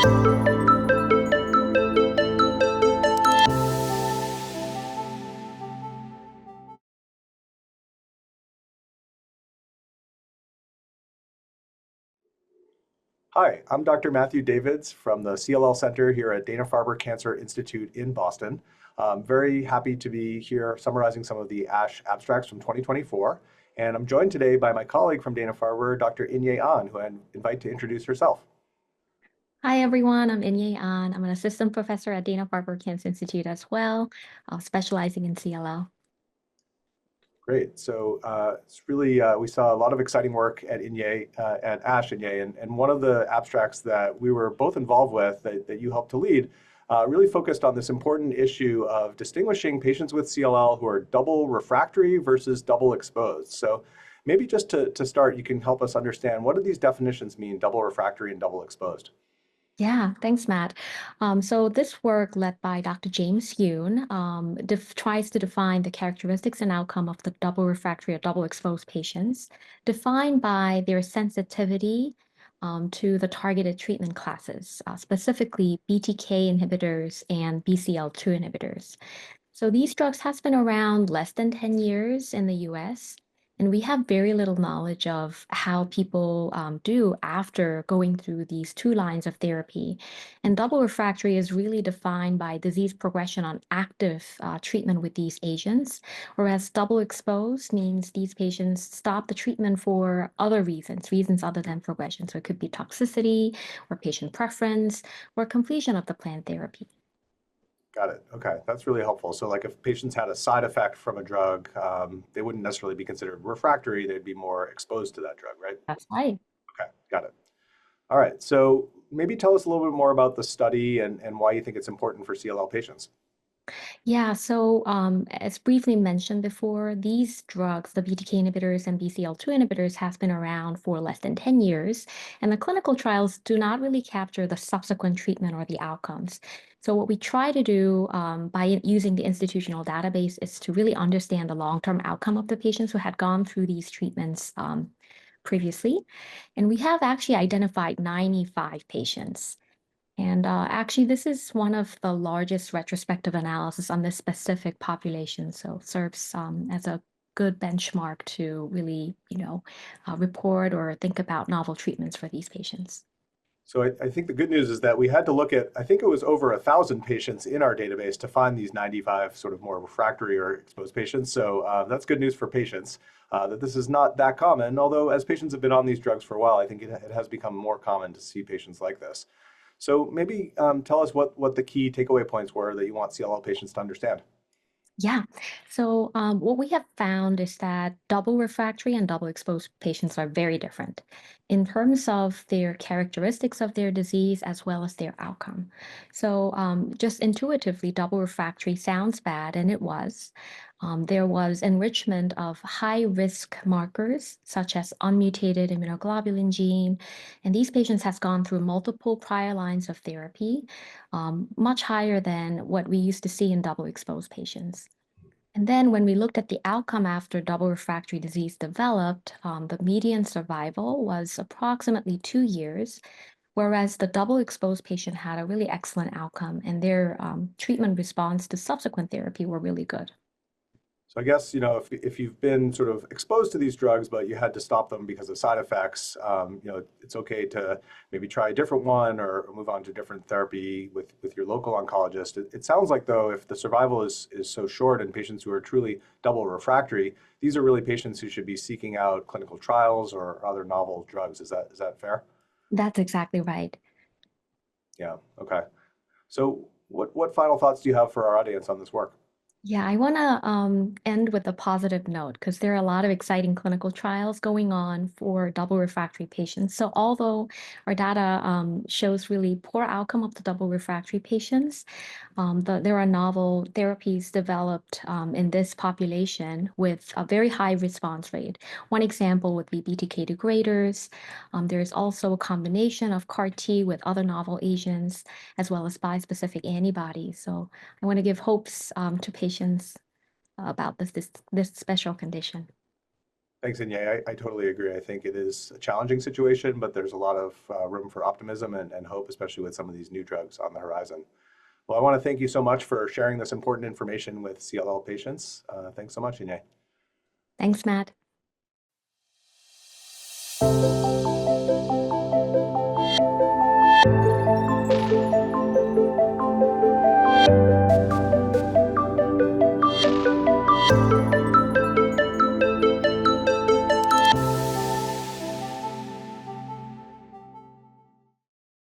Hi, I'm Dr. Matthew Davids from the CLL Center here at Dana-Farber Cancer Institute in Boston. I'm very happy to be here summarizing some of the ASH abstracts from 2024. And I'm joined today by my colleague from Dana-Farber, Dr. Inhye Ahn, who I invite to introduce herself. Hi, everyone. I'm Inhye Ahn. I'm an assistant professor at Dana-Farber Cancer Institute as well, specializing in CLL. Great. So it's really, we saw a lot of exciting work at at ASH Inhye, and one of the abstracts that we were both involved with that you helped to lead really focused on this important issue of distinguishing patients with CLL who are double refractory versus double exposed. So maybe just to start, you can help us understand, what do these definitions mean, double refractory and double exposed? Yeah, thanks, Matt. So this work led by Dr. James Yoon tries to define the characteristics and outcome of the double refractory or double exposed patients, defined by their sensitivity to the targeted treatment classes, specifically BTK inhibitors and BCL2 inhibitors. So these drugs has been around less than 10 years in the US, and we have very little knowledge of how people do after going through these two lines of therapy. And double refractory is really defined by disease progression on active treatment with these agents, whereas double exposed means these patients stop the treatment for other reasons other than progression. So it could be toxicity or patient preference or completion of the planned therapy. Got it. Okay, that's really helpful. So, like, if patients had a side effect from a drug, they wouldn't necessarily be considered refractory. They'd be more exposed to that drug, right? That's right. Okay, got it. All right. So, maybe tell us a little bit more about the study and why you think it's important for CLL patients. Yeah, so as briefly mentioned before, these drugs, the BTK inhibitors and BCL2 inhibitors, has been around for less than 10 years, and the clinical trials do not really capture the subsequent treatment or the outcomes. So what we try to do by using the institutional database is to really understand the long-term outcome of the patients who had gone through these treatments previously. And we have actually identified 95 patients. And actually, this is one of the largest retrospective analysis on this specific population, so serves as a good benchmark to really, report or think about novel treatments for these patients. So, I think the good news is that we had to look at, I think it was over 1,000 patients in our database to find these 95 sort of more refractory or exposed patients. So, that's good news for patients that this is not that common. Although, as patients have been on these drugs for a while, I think it has become more common to see patients like this. So, maybe tell us what the key takeaway points were that you want CLL patients to understand. Yeah. So what we have found is that double refractory and double exposed patients are very different in terms of their characteristics of their disease as well as their outcome. So just intuitively, double refractory sounds bad, and it was. There was enrichment of high risk markers such as unmutated immunoglobulin gene, and these patients has gone through multiple prior lines of therapy, much higher than what we used to see in double exposed patients. And then when we looked at the outcome after double refractory disease developed, the median survival was approximately 2 years, whereas the double exposed patient had a really excellent outcome, and their treatment response to subsequent therapy were really good. So I guess, if you've been sort of exposed to these drugs, but you had to stop them because of side effects, it's okay to maybe try a different one or move on to different therapy with your local oncologist. It sounds like, though, if the survival is so short in patients who are truly double refractory, these are really patients who should be seeking out clinical trials or other novel drugs. Is that fair? That's exactly right. Yeah. Okay. So what final thoughts do you have for our audience on this work? Yeah, I want to end with a positive note because there are a lot of exciting clinical trials going on for double refractory patients. So, although our data shows really poor outcome of the double refractory patients, there are novel therapies developed in this population with a very high response rate. One example would be BTK degraders. There's also a combination of CAR T with other novel agents, as well as bispecific antibodies. So, I want to give hopes to patients about this special condition. Thanks, Inye. I totally agree. I think it is a challenging situation, but there's a lot of room for optimism and hope, especially with some of these new drugs on the horizon. Well, I want to thank you so much for sharing this important information with CLL patients. Thanks so much, Inye. Thanks, Matt.